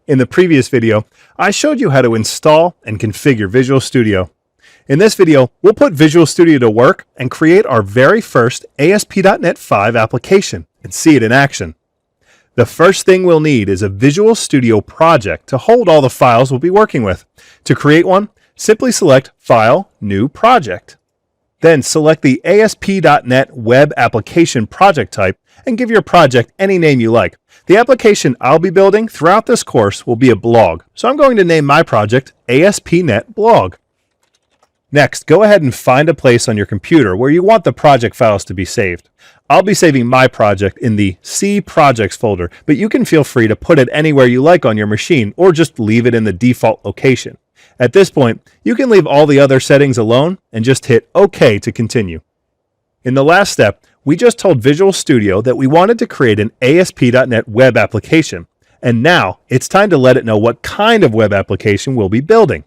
In the previous video, I showed you how to install and configure Visual Studio. In this video, we'll put Visual Studio to work and create our very first ASP.NET 5 application and see it in action. The first thing we'll need is a Visual Studio project to hold all the files we'll be working with. To create one, simply select File, New Project. Then select the ASP.NET Web Application project type and give your project any name you like. The application I'll be building throughout this course will be a blog, so I'm going to name my project ASP.NET Blog. Next, go ahead and find a place on your computer where you want the project files to be saved. I'll be saving my project in the C Projects folder, but you can feel free to put it anywhere you like on your machine or just leave it in the default location. At this point, you can leave all the other settings alone and just hit OK to continue. In the last step, we just told Visual Studio that we wanted to create an ASP.NET web application, and now it's time to let it know what kind of web application we'll be building.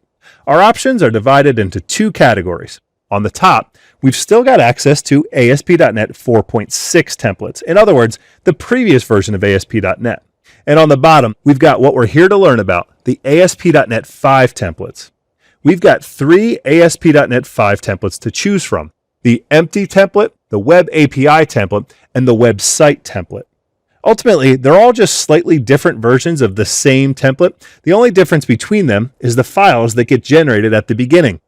Our options are divided into two categories. On the top, we've still got access to ASP.NET 4.6 templates, in other words, the previous version of ASP.NET. And on the bottom, we've got what we're here to learn about, the ASP.NET 5 templates. We've got three ASP.NET 5 templates to choose from: the empty template, the web API template, and the website template. Ultimately, they're all just slightly different versions of the same template. The only difference between them is the files that get generated at the beginning.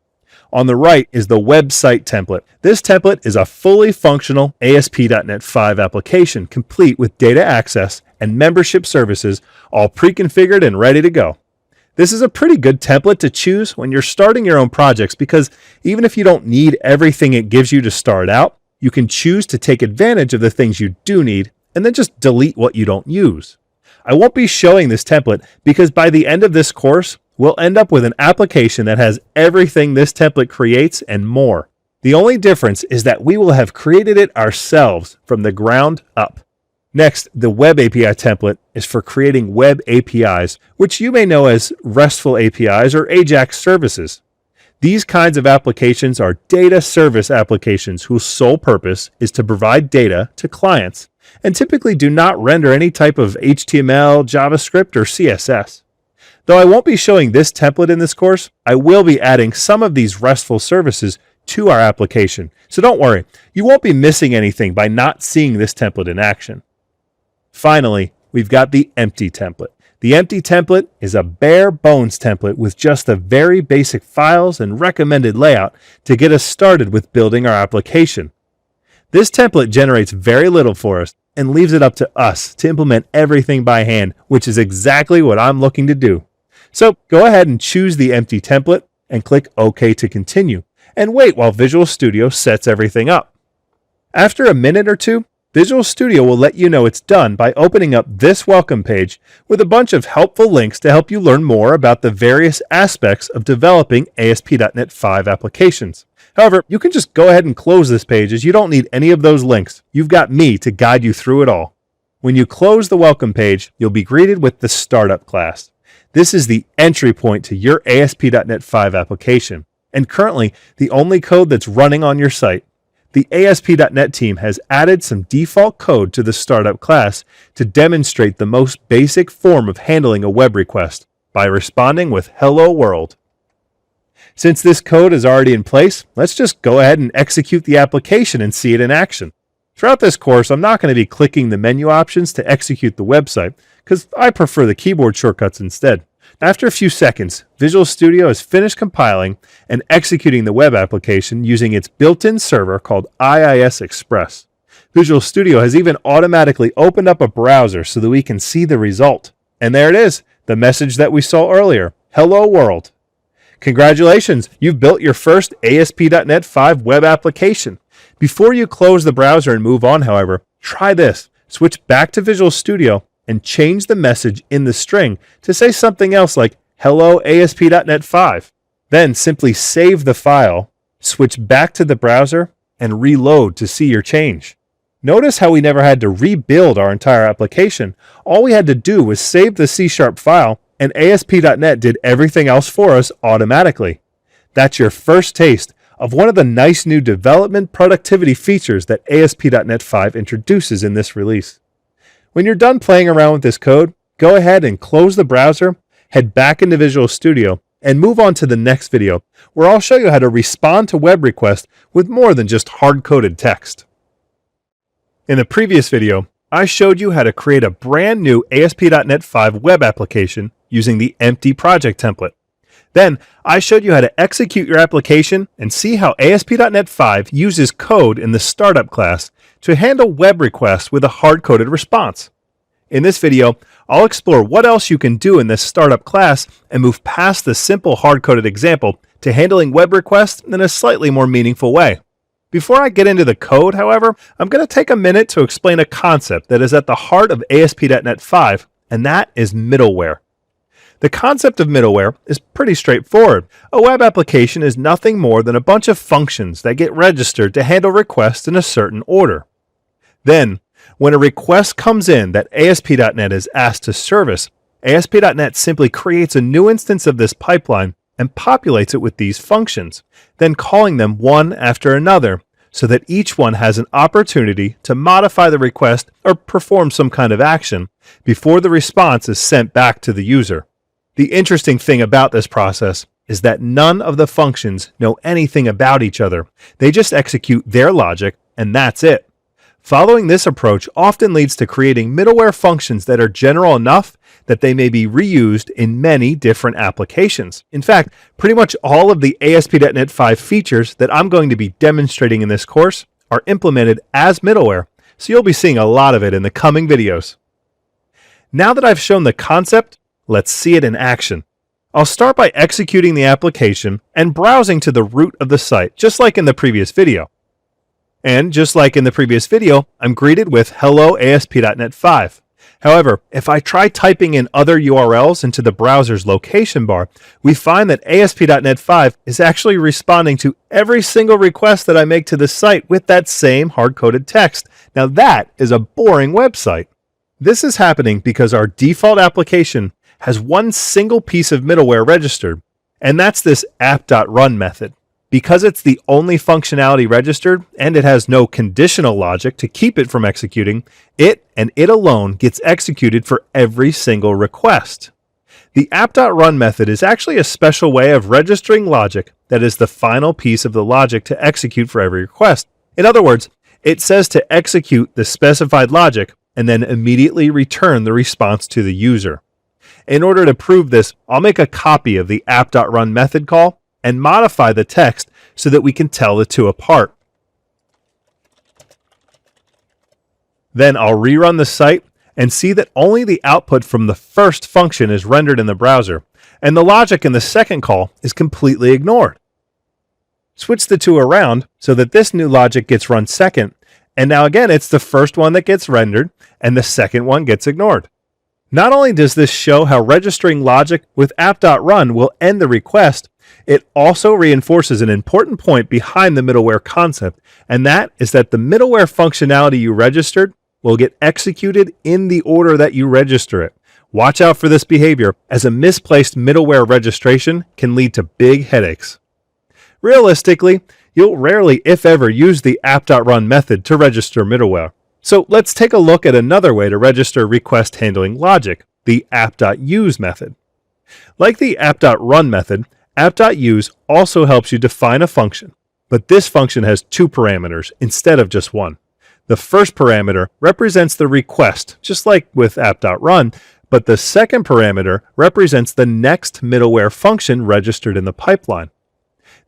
On the right is the website template. This template is a fully functional ASP.NET 5 application, complete with data access and membership services, all pre-configured and ready to go. This is a pretty good template to choose when you're starting your own projects, because even if you don't need everything it gives you to start out, you can choose to take advantage of the things you do need and then just delete what you don't use. I won't be showing this template because by the end of this course, we'll end up with an application that has everything this template creates and more. The only difference is that we will have created it ourselves from the ground up. Next, the Web API template is for creating web APIs, which you may know as RESTful APIs or AJAX services. These kinds of applications are data service applications whose sole purpose is to provide data to clients and typically do not render any type of HTML, JavaScript, or CSS. Though I won't be showing this template in this course, I will be adding some of these RESTful services to our application. So don't worry, you won't be missing anything by not seeing this template in action. Finally, we've got the empty template. The empty template is a bare bones template with just the very basic files and recommended layout to get us started with building our application. This template generates very little for us and leaves it up to us to implement everything by hand, which is exactly what I'm looking to do. So go ahead and choose the empty template and click OK to continue, and wait while Visual Studio sets everything up. After a minute or two, Visual Studio will let you know it's done by opening up this welcome page with a bunch of helpful links to help you learn more about the various aspects of developing ASP.NET 5 applications. However, you can just go ahead and close this page as you don't need any of those links. You've got me to guide you through it all. When you close the welcome page, you'll be greeted with the Startup class. This is the entry point to your ASP.NET 5 application, and currently the only code that's running on your site. The ASP.NET team has added some default code to the Startup class to demonstrate the most basic form of handling a web request by responding with Hello World. Since this code is already in place, let's just go ahead and execute the application and see it in action. Throughout this course, I'm not going to be clicking the menu options to execute the website because I prefer the keyboard shortcuts instead. After a few seconds, Visual Studio has finished compiling and executing the web application using its built-in server called IIS Express. Visual Studio has even automatically opened up a browser so that we can see the result. And there it is, the message that we saw earlier. Hello World. Congratulations, you've built your first ASP.NET 5 web application. Before you close the browser and move on, however, try this. Switch back to Visual Studio and change the message in the string to say something else like Hello ASP.NET 5. Then simply save the file, switch back to the browser, and reload to see your change. Notice how we never had to rebuild our entire application. All we had to do was save the C# file, and ASP.NET did everything else for us automatically. That's your first taste of one of the nice new development productivity features that ASP.NET 5 introduces in this release. When you're done playing around with this code, go ahead and close the browser, head back into Visual Studio, and move on to the next video, where I'll show you how to respond to web requests with more than just hard-coded text. In the previous video, I showed you how to create a brand new ASP.NET 5 web application using the empty project template. Then, I showed you how to execute your application and see how ASP.NET 5 uses code in the startup class to handle web requests with a hard-coded response. In this video, I'll explore what else you can do in this startup class and move past the simple hard-coded example to handling web requests in a slightly more meaningful way. Before I get into the code, however, I'm going to take a minute to explain a concept that is at the heart of ASP.NET 5, and that is middleware. The concept of middleware is pretty straightforward. A web application is nothing more than a bunch of functions that get registered to handle requests in a certain order. Then, when a request comes in that ASP.NET is asked to service, ASP.NET simply creates a new instance of this pipeline and populates it with these functions, then calling them one after another so that each one has an opportunity to modify the request or perform some kind of action before the response is sent back to the user. The interesting thing about this process is that none of the functions know anything about each other. They just execute their logic, and that's it. Following this approach often leads to creating middleware functions that are general enough that they may be reused in many different applications. In fact, pretty much all of the ASP.NET 5 features that I'm going to be demonstrating in this course are implemented as middleware, so you'll be seeing a lot of it in the coming videos. Now that I've shown the concept, let's see it in action. I'll start by executing the application and browsing to the root of the site, just like in the previous video. And just like in the previous video, I'm greeted with Hello ASP.NET 5. However, if I try typing in other URLs into the browser's location bar, we find that ASP.NET 5 is actually responding to every single request that I make to the site with that same hard-coded text. Now that is a boring website. This is happening because our default application has one single piece of middleware registered, and that's this app.run method. Because it's the only functionality registered and it has no conditional logic to keep it from executing, it and it alone gets executed for every single request. The app.run method is actually a special way of registering logic that is the final piece of the logic to execute for every request. In other words, it says to execute the specified logic and then immediately return the response to the user. In order to prove this, I'll make a copy of the app.run method call and modify the text so that we can tell the two apart. Then I'll rerun the site and see that only the output from the first function is rendered in the browser, and the logic in the second call is completely ignored. Switch the two around so that this new logic gets run second, and now again it's the first one that gets rendered and the second one gets ignored. Not only does this show how registering logic with app.run will end the request, it also reinforces an important point behind the middleware concept, and that is that the middleware functionality you registered will get executed in the order that you register it. Watch out for this behavior, as a misplaced middleware registration can lead to big headaches. Realistically, you'll rarely, if ever, use the app.run method to register middleware. So let's take a look at another way to register request handling logic, the app.use method. Like the app.run method, app.use also helps you define a function, but this function has two parameters instead of just one. The first parameter represents the request, just like with app.run, but the second parameter represents the next middleware function registered in the pipeline.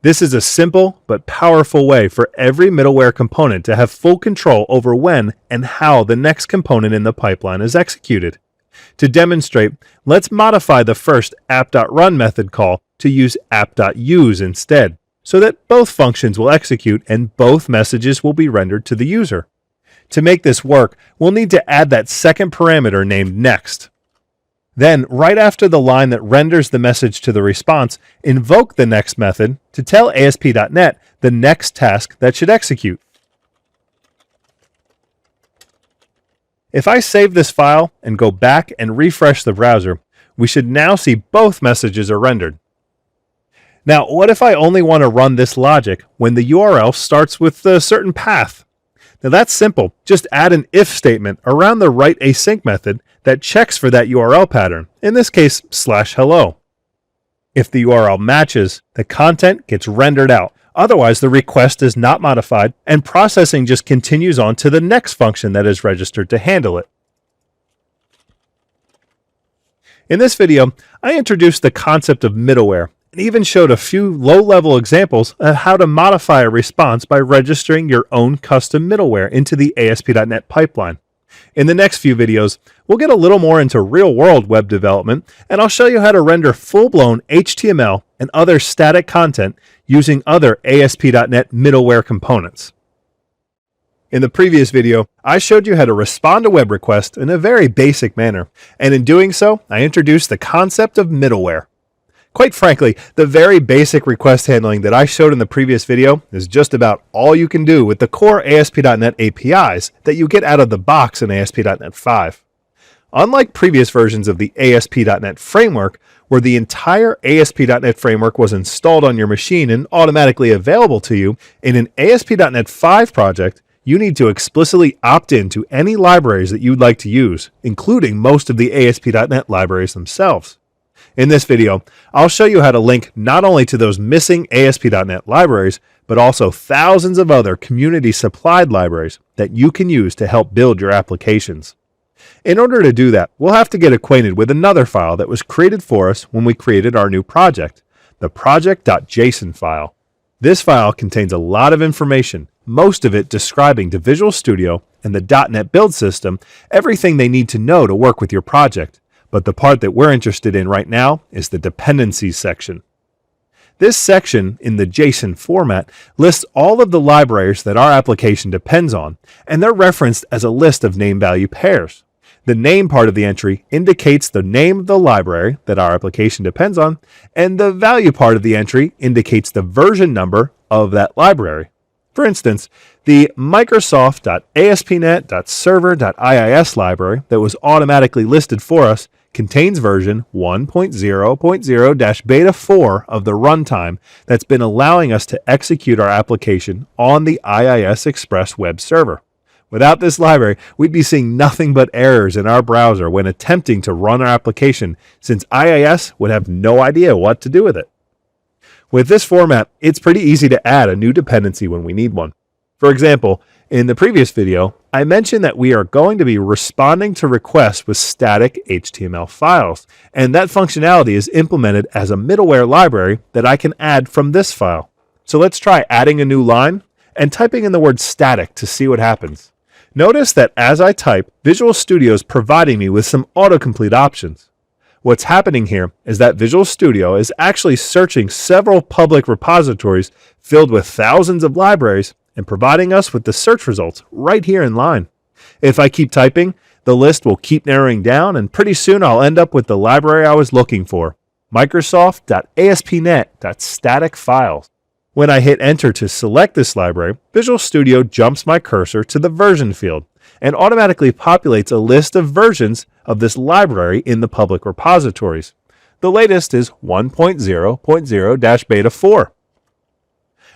This is a simple but powerful way for every middleware component to have full control over when and how the next component in the pipeline is executed. To demonstrate, let's modify the first app.run method call to use app.use instead, so that both functions will execute and both messages will be rendered to the user. To make this work, we'll need to add that second parameter named next. Then, right after the line that renders the message to the response, invoke the next method to tell ASP.NET the next task that should execute. If I save this file and go back and refresh the browser, we should now see both messages are rendered. Now, what if I only want to run this logic when the URL starts with a certain path? Now that's simple. Just add an if statement around the write async method that checks for that URL pattern, in this case /hello. If the URL matches, the content gets rendered out. Otherwise, the request is not modified and processing just continues on to the next function that is registered to handle it. In this video, I introduced the concept of middleware and even showed a few low-level examples of how to modify a response by registering your own custom middleware into the ASP.NET pipeline. In the next few videos, we'll get a little more into real-world web development, and I'll show you how to render full-blown HTML and other static content using other ASP.NET middleware components. In the previous video, I showed you how to respond to web requests in a very basic manner, and in doing so, I introduced the concept of middleware. Quite frankly, the very basic request handling that I showed in the previous video is just about all you can do with the core ASP.NET APIs that you get out of the box in ASP.NET 5. Unlike previous versions of the ASP.NET framework, where the entire ASP.NET framework was installed on your machine and automatically available to you, in an ASP.NET 5 project, you need to explicitly opt in to any libraries that you'd like to use, including most of the ASP.NET libraries themselves. In this video, I'll show you how to link not only to those missing ASP.NET libraries, but also thousands of other community-supplied libraries that you can use to help build your applications. In order to do that, we'll have to get acquainted with another file that was created for us when we created our new project, the project.json file. This file contains a lot of information, most of it describing to Visual Studio and the .NET build system everything they need to know to work with your project. But the part that we're interested in right now is the Dependencies section. This section in the JSON format lists all of the libraries that our application depends on, and they're referenced as a list of name-value pairs. The name part of the entry indicates the name of the library that our application depends on, and the value part of the entry indicates the version number of that library. For instance, the Microsoft.ASP.NET.Server.IIS library that was automatically listed for us contains version 1.0.0-beta 4 of the runtime that's been allowing us to execute our application on the IIS Express web server. Without this library, we'd be seeing nothing but errors in our browser when attempting to run our application, since IIS would have no idea what to do with it. With this format, it's pretty easy to add a new dependency when we need one. For example, in the previous video, I mentioned that we are going to be responding to requests with static HTML files, and that functionality is implemented as a middleware library that I can add from this file. So let's try adding a new line and typing in the word static to see what happens. Notice that as I type, Visual Studio is providing me with some autocomplete options. What's happening here is that Visual Studio is actually searching several public repositories filled with thousands of libraries and providing us with the search results right here in line. If I keep typing, the list will keep narrowing down, and pretty soon I'll end up with the library I was looking for, Microsoft.ASP.NET.Static files. When I hit enter to select this library, Visual Studio jumps my cursor to the version field and automatically populates a list of versions of this library in the public repositories. The latest is 1.0.0-beta 4.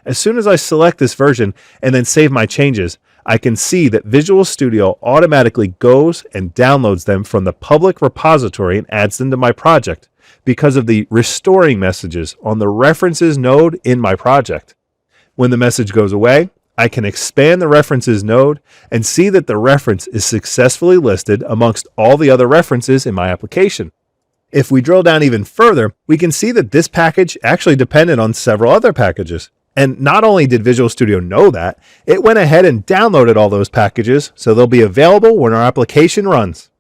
As soon as I select this version and then save my changes, I can see that Visual Studio automatically goes and downloads them from the public repository and adds them to my project because of the restoring messages on the references node in my project. When the message goes away, I can expand the references node and see that the reference is successfully listed amongst all the other references in my application. If we drill down even further, we can see that this package actually depended on several other packages. And not only did Visual Studio know that, it went ahead and downloaded all those packages so they'll be available when our application runs.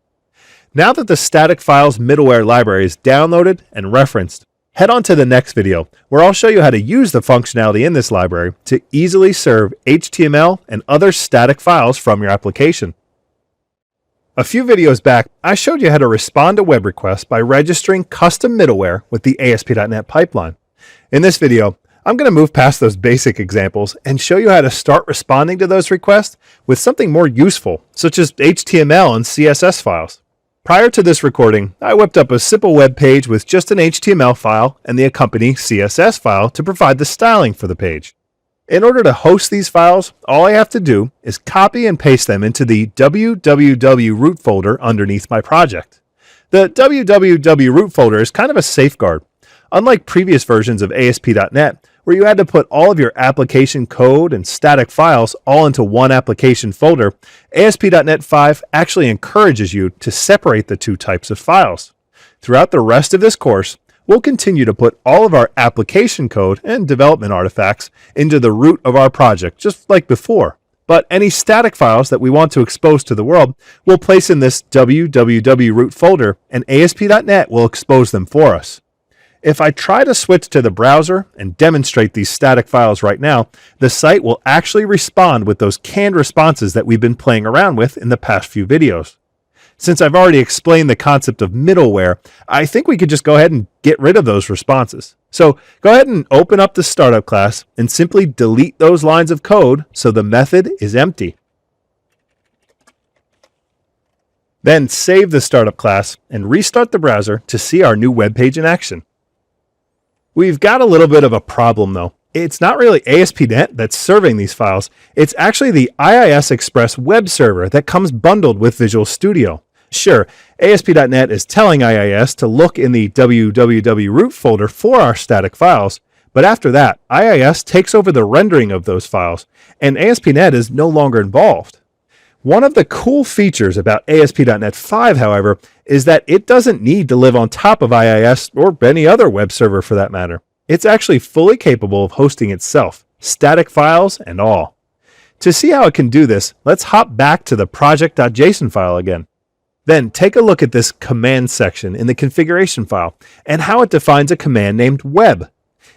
Now that the static files middleware library is downloaded and referenced, head on to the next video where I'll show you how to use the functionality in this library to easily serve HTML and other static files from your application. A few videos back, I showed you how to respond to web requests by registering custom middleware with the ASP.NET pipeline. In this video, I'm going to move past those basic examples and show you how to start responding to those requests with something more useful, such as HTML and CSS files. Prior to this recording, I whipped up a simple web page with just an HTML file and the accompanying CSS file to provide the styling for the page. In order to host these files, all I have to do is copy and paste them into the www root folder underneath my project. The www root folder is kind of a safeguard. Unlike previous versions of ASP.NET, where you had to put all of your application code and static files all into one application folder, ASP.NET 5 actually encourages you to separate the two types of files. Throughout the rest of this course, we'll continue to put all of our application code and development artifacts into the root of our project, just like before. But any static files that we want to expose to the world, we'll place in this www root folder, and ASP.NET will expose them for us. If I try to switch to the browser and demonstrate these static files right now, the site will actually respond with those canned responses that we've been playing around with in the past few videos. Since I've already explained the concept of middleware, I think we could just go ahead and get rid of those responses. So go ahead and open up the startup class and simply delete those lines of code so the method is empty. Then save the startup class and restart the browser to see our new web page in action. We've got a little bit of a problem though. It's not really ASP.NET that's serving these files. It's actually the IIS Express web server that comes bundled with Visual Studio. Sure, ASP.NET is telling IIS to look in the www root folder for our static files, but after that, IIS takes over the rendering of those files, and ASP.NET is no longer involved. One of the cool features about ASP.NET 5, however, is that it doesn't need to live on top of IIS or any other web server for that matter. It's actually fully capable of hosting itself, static files and all. To see how it can do this, let's hop back to the project.json file again. Then take a look at this command section in the configuration file and how it defines a command named web.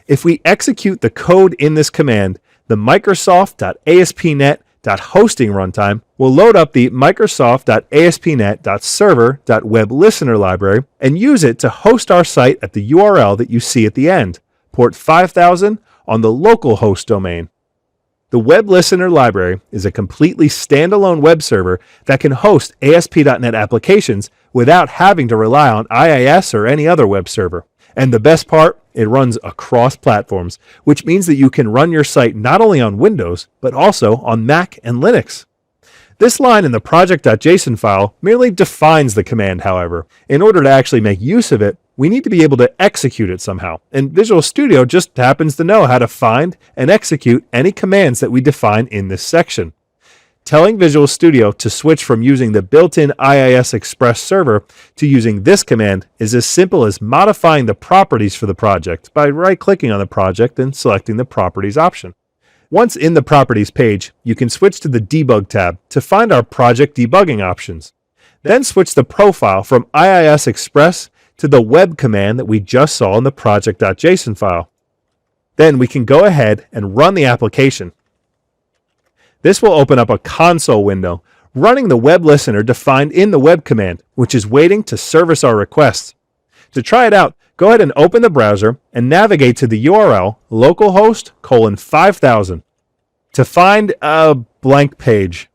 If we execute the code in this command, the Microsoft.ASP.NET.Hosting runtime will load up the Microsoft.ASP.NET.Server.WebListener library and use it to host our site at the URL that you see at the end, port 5000 on the local host domain. The Web Listener library is a completely standalone web server that can host ASP.NET applications without having to rely on IIS or any other web server. And the best part, it runs across platforms, which means that you can run your site not only on Windows, but also on Mac and Linux. This line in the project.json file merely defines the command, however. In order to actually make use of it, we need to be able to execute it somehow, and Visual Studio just happens to know how to find and execute any commands that we define in this section. Telling Visual Studio to switch from using the built-in IIS Express server to using this command is as simple as modifying the properties for the project by right-clicking on the project and selecting the Properties option. Once in the Properties page, you can switch to the Debug tab to find our project debugging options. Then switch the profile from IIS Express to the web command that we just saw in the project.json file. Then we can go ahead and run the application. This will open up a console window running the web listener defined in the web command, which is waiting to service our requests. To try it out, go ahead and open the browser and navigate to the URL localhost:5000 to find a blank page.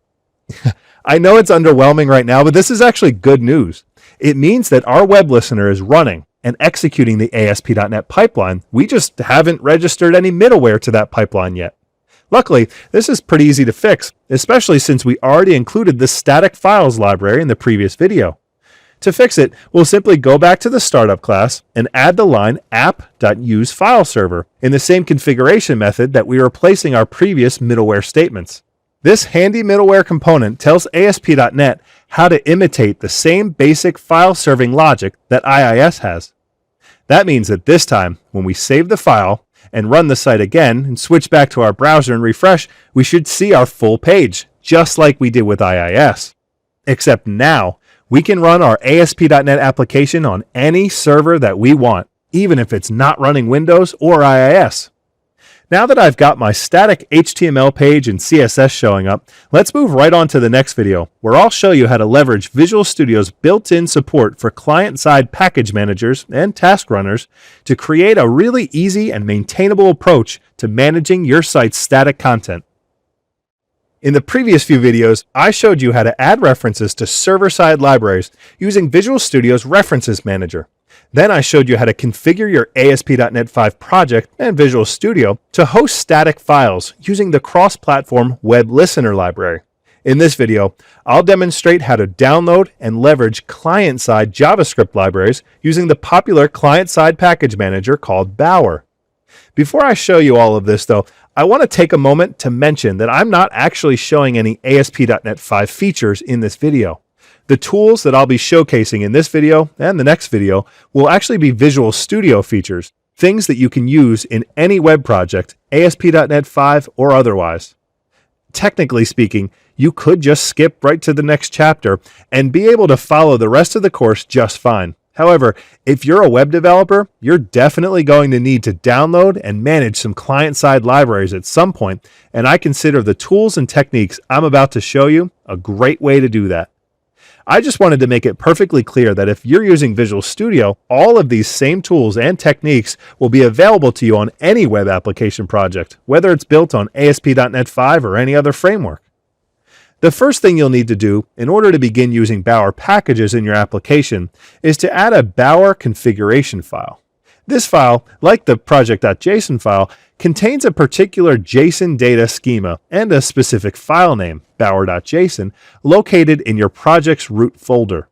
I know it's underwhelming right now, but this is actually good news. It means that our web listener is running and executing the ASP.NET pipeline. We just haven't registered any middleware to that pipeline yet. Luckily, this is pretty easy to fix, especially since we already included the static files library in the previous video. To fix it, we'll simply go back to the startup class and add the line app.useFileServer in the same configuration method that we were replacing our previous middleware statements. This handy middleware component tells ASP.NET how to imitate the same basic file serving logic that IIS has. That means that this time, when we save the file and run the site again and switch back to our browser and refresh, we should see our full page, just like we did with IIS. Except now, we can run our ASP.NET application on any server that we want, even if it's not running Windows or IIS. Now that I've got my static HTML page and CSS showing up, let's move right on to the next video, where I'll show you how to leverage Visual Studio's built-in support for client-side package managers and task runners to create a really easy and maintainable approach to managing your site's static content. In the previous few videos, I showed you how to add references to server-side libraries using Visual Studio's References Manager. Then I showed you how to configure your ASP.NET 5 project and Visual Studio to host static files using the cross-platform Web Listener library. In this video, I'll demonstrate how to download and leverage client-side JavaScript libraries using the popular client-side package manager called Bower. Before I show you all of this, though, I want to take a moment to mention that I'm not actually showing any ASP.NET 5 features in this video. The tools that I'll be showcasing in this video and the next video will actually be Visual Studio features, things that you can use in any web project, ASP.NET 5 or otherwise. Technically speaking, you could just skip right to the next chapter and be able to follow the rest of the course just fine. However, if you're a web developer, you're definitely going to need to download and manage some client-side libraries at some point, and I consider the tools and techniques I'm about to show you a great way to do that. I just wanted to make it perfectly clear that if you're using Visual Studio, all of these same tools and techniques will be available to you on any web application project, whether it's built on ASP.NET 5 or any other framework. The first thing you'll need to do in order to begin using Bower packages in your application is to add a Bower configuration file. This file, like the project.json file, contains a particular JSON data schema and a specific file name, bower.json, located in your project's root folder.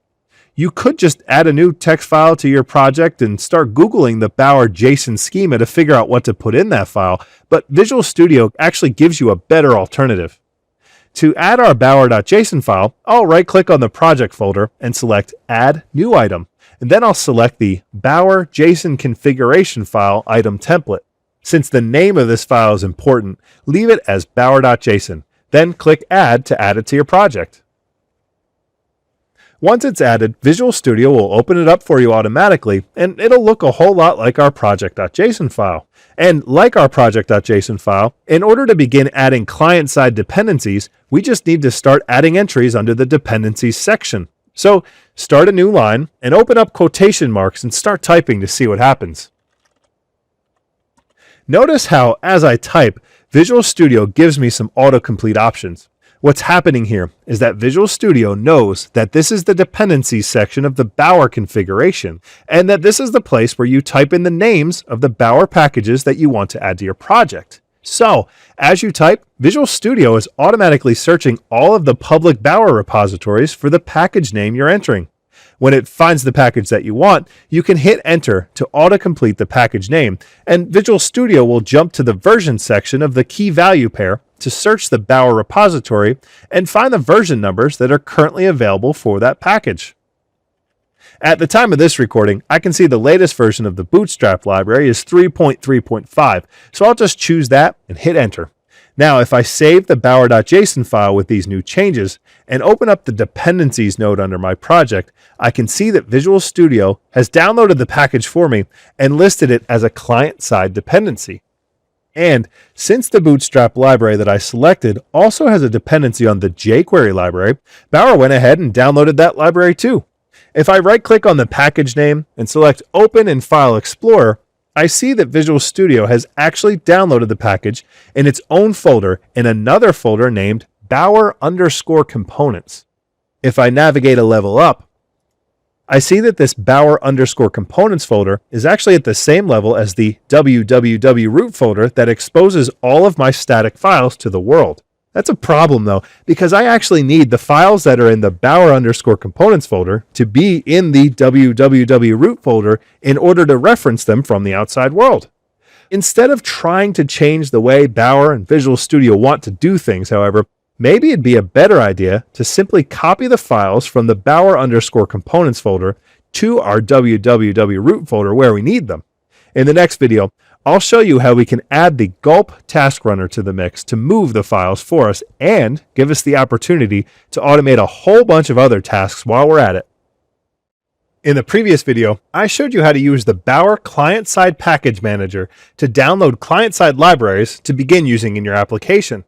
You could just add a new text file to your project and start Googling the Bower JSON schema to figure out what to put in that file, but Visual Studio actually gives you a better alternative. To add our bower.json file, I'll right-click on the project folder and select Add New Item, and then I'll select the Bower JSON configuration file item template. Since the name of this file is important, leave it as bower.json, then click Add to add it to your project. Once it's added, Visual Studio will open it up for you automatically, and it'll look a whole lot like our project.json file. And like our project.json file, in order to begin adding client-side dependencies, we just need to start adding entries under the Dependencies section. So start a new line and open up quotation marks and start typing to see what happens. Notice how, as I type, Visual Studio gives me some autocomplete options. What's happening here is that Visual Studio knows that this is the Dependencies section of the Bower configuration, and that this is the place where you type in the names of the Bower packages that you want to add to your project. So, as you type, Visual Studio is automatically searching all of the public Bower repositories for the package name you're entering. When it finds the package that you want, you can hit Enter to autocomplete the package name, and Visual Studio will jump to the version section of the key value pair to search the Bower repository and find the version numbers that are currently available for that package. At the time of this recording, I can see the latest version of the Bootstrap library is 3.3.5, so I'll just choose that and hit Enter. Now, if I save the bower.json file with these new changes and open up the Dependencies node under my project, I can see that Visual Studio has downloaded the package for me and listed it as a client-side dependency. And since the Bootstrap library that I selected also has a dependency on the jQuery library, Bower went ahead and downloaded that library too. If I right-click on the package name and select Open in File Explorer, I see that Visual Studio has actually downloaded the package in its own folder in another folder named Bower_components. If I navigate a level up, I see that this Bower_components folder is actually at the same level as the www root folder that exposes all of my static files to the world. That's a problem though, because I actually need the files that are in the Bower_components folder to be in the www root folder in order to reference them from the outside world. Instead of trying to change the way Bower and Visual Studio want to do things, however, maybe it'd be a better idea to simply copy the files from the Bower_components folder to our www root folder where we need them. In the next video, I'll show you how we can add the gulp task runner to the mix to move the files for us and give us the opportunity to automate a whole bunch of other tasks while we're at it. In the previous video, I showed you how to use the Bower client-side package manager to download client-side libraries to begin using in your application.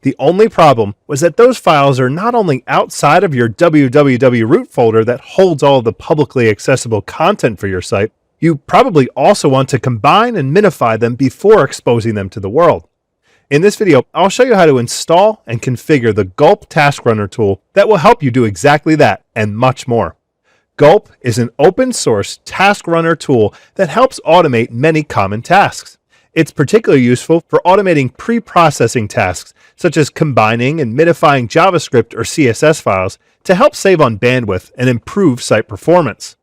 The only problem was that those files are not only outside of your www root folder that holds all of the publicly accessible content for your site, you probably also want to combine and minify them before exposing them to the world. In this video, I'll show you how to install and configure the Gulp Task Runner tool that will help you do exactly that and much more. Gulp is an open source task runner tool that helps automate many common tasks. It's particularly useful for automating pre-processing tasks, such as combining and minifying JavaScript or CSS files to help save on bandwidth and improve site performance.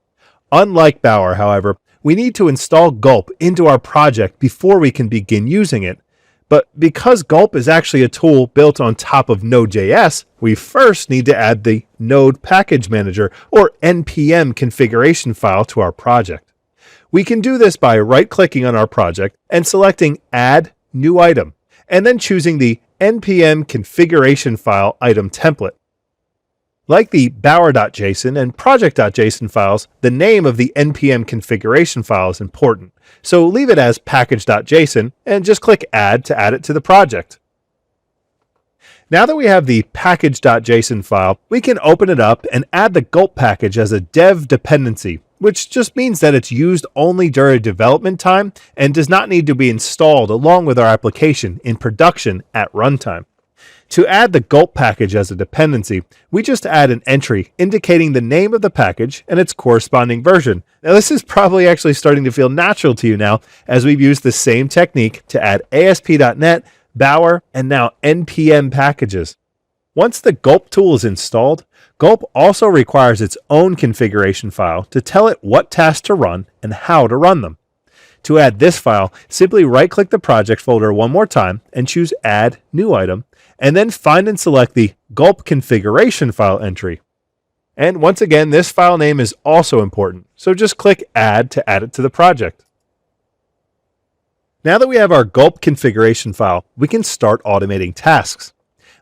Unlike Bower, however, we need to install Gulp into our project before we can begin using it. But because Gulp is actually a tool built on top of Node.js, we first need to add the Node Package Manager or NPM configuration file to our project. We can do this by right-clicking on our project and selecting Add New Item, and then choosing the NPM configuration file item template. Like the bower.json and project.json files, the name of the NPM configuration file is important, so leave it as package.json and just click Add to add it to the project. Now that we have the package.json file, we can open it up and add the Gulp package as a dev dependency, which just means that it's used only during development time and does not need to be installed along with our application in production at runtime. To add the Gulp package as a dependency, we just add an entry indicating the name of the package and its corresponding version. Now, this is probably actually starting to feel natural to you now, as we've used the same technique to add ASP.NET, Bower, and now NPM packages. Once the Gulp tool is installed, Gulp also requires its own configuration file to tell it what tasks to run and how to run them. To add this file, simply right-click the project folder one more time and choose Add New Item, and then find and select the Gulp configuration file entry. And once again, this file name is also important, so just click Add to add it to the project. Now that we have our Gulp configuration file, we can start automating tasks.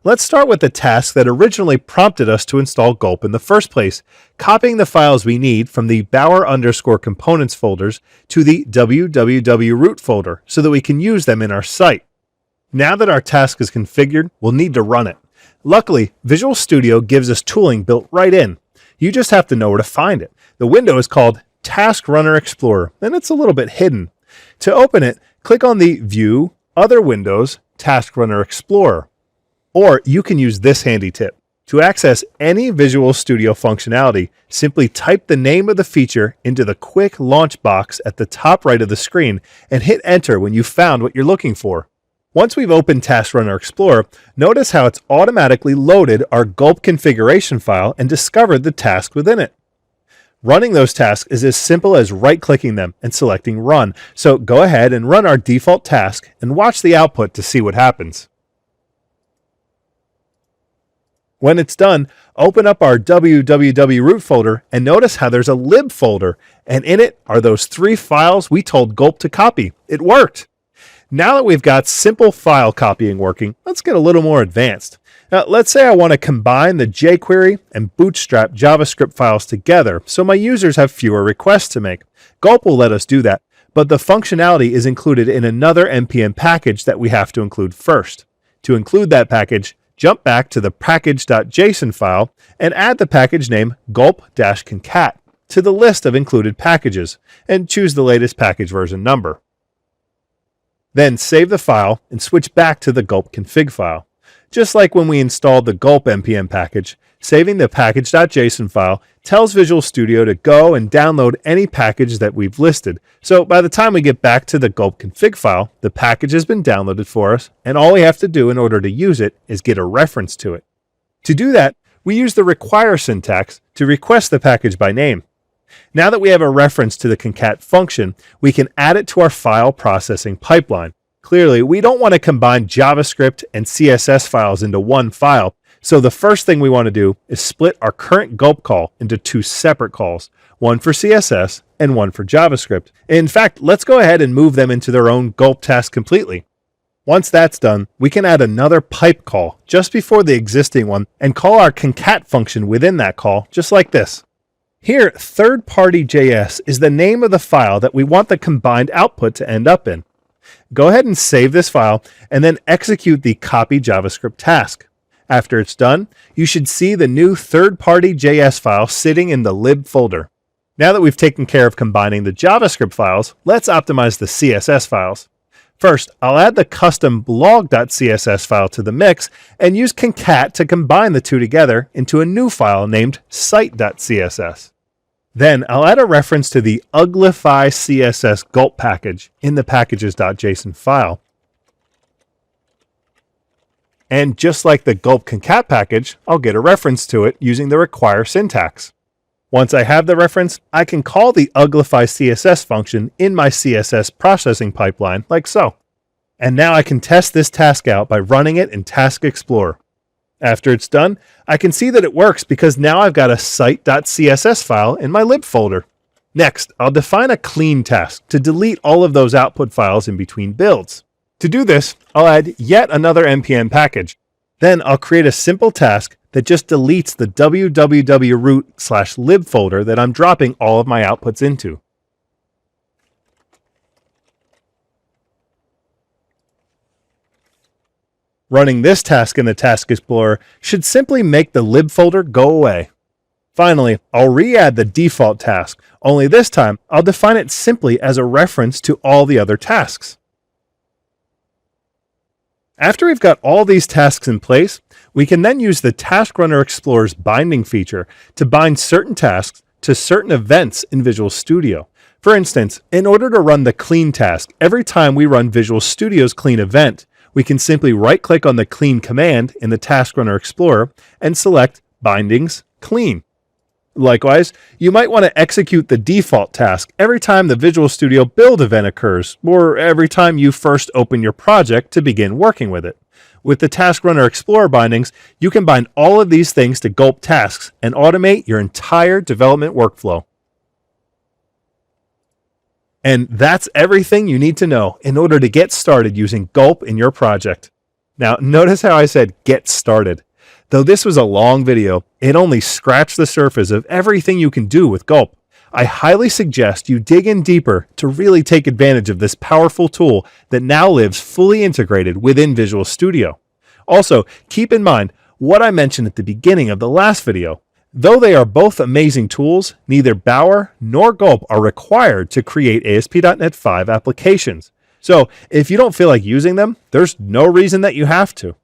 Let's start with the task that originally prompted us to install Gulp in the first place, copying the files we need from the bower_components folders to the www root folder so that we can use them in our site. Now that our task is configured, we'll need to run it. Luckily, Visual Studio gives us tooling built right in. You just have to know where to find it. The window is called Task Runner Explorer, and it's a little bit hidden. To open it, click on the View, Other Windows, Task Runner Explorer. Or you can use this handy tip. To access any Visual Studio functionality, simply type the name of the feature into the quick launch box at the top right of the screen and hit enter when you've found what you're looking for. Once we've opened Task Runner Explorer, notice how it's automatically loaded our Gulp configuration file and discovered the task within it. Running those tasks is as simple as right-clicking them and selecting Run. So go ahead and run our default task and watch the output to see what happens. When it's done, open up our www root folder and notice how there's a lib folder, and in it are those 3 files we told Gulp to copy. It worked! Now that we've got simple file copying working, let's get a little more advanced. Now, let's say I want to combine the jQuery and Bootstrap JavaScript files together so my users have fewer requests to make. Gulp will let us do that, but the functionality is included in another NPM package that we have to include first. To include that package, jump back to the package.json file and add the package name gulp-concat to the list of included packages and choose the latest package version number. Then save the file and switch back to the Gulp config file. Just like when we installed the Gulp npm package, saving the package.json file tells Visual Studio to go and download any package that we've listed. So by the time we get back to the Gulp config file, the package has been downloaded for us, and all we have to do in order to use it is get a reference to it. To do that, we use the require syntax to request the package by name. Now that we have a reference to the concat function, we can add it to our file processing pipeline. Clearly, we don't want to combine JavaScript and CSS files into one file, so the first thing we want to do is split our current Gulp call into 2 separate calls, one for CSS and one for JavaScript. In fact, let's go ahead and move them into their own Gulp task completely. Once that's done, we can add another pipe call just before the existing one and call our concat function within that call, just like this. Here, third-party.js is the name of the file that we want the combined output to end up in. Go ahead and save this file and then execute the copy JavaScript task. After it's done, you should see the new third-party.js file sitting in the lib folder. Now that we've taken care of combining the JavaScript files, let's optimize the CSS files. First, I'll add the custom blog.css file to the mix and use concat to combine the two together into a new file named site.css. Then I'll add a reference to the uglify CSS gulp package in the packages.json file. And just like the gulp concat package, I'll get a reference to it using the require syntax. Once I have the reference, I can call the uglify CSS function in my CSS processing pipeline like so. And now I can test this task out by running it in Task Explorer. After it's done, I can see that it works because now I've got a site.css file in my lib folder. Next, I'll define a clean task to delete all of those output files in between builds. To do this, I'll add yet another npm package. Then I'll create a simple task that just deletes the www.root/lib folder that I'm dropping all of my outputs into. Running this task in the Task Explorer should simply make the lib folder go away. Finally, I'll re-add the default task, only this time I'll define it simply as a reference to all the other tasks. After we've got all these tasks in place, we can then use the Task Runner Explorer's binding feature to bind certain tasks to certain events in Visual Studio. For instance, in order to run the clean task, every time we run Visual Studio's clean event, we can simply right-click on the clean command in the Task Runner Explorer and select Bindings Clean. Likewise, you might want to execute the default task every time the Visual Studio build event occurs, or every time you first open your project to begin working with it. With the Task Runner Explorer bindings, you can bind all of these things to gulp tasks and automate your entire development workflow. And that's everything you need to know in order to get started using gulp in your project. Now, notice how I said get started. Though this was a long video, it only scratched the surface of everything you can do with gulp. I highly suggest you dig in deeper to really take advantage of this powerful tool that now lives fully integrated within Visual Studio. Also, keep in mind what I mentioned at the beginning of the last video. Though they are both amazing tools, neither Bower nor Gulp are required to create ASP.NET 5 applications. So if you don't feel like using them, there's no reason that you have to.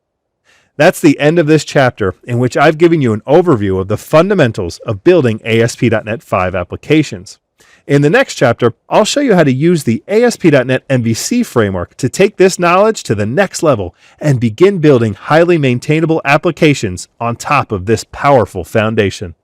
That's the end of this chapter, in which I've given you an overview of the fundamentals of building ASP.NET 5 applications. In the next chapter, I'll show you how to use the ASP.NET MVC framework to take this knowledge to the next level and begin building highly maintainable applications on top of this powerful foundation.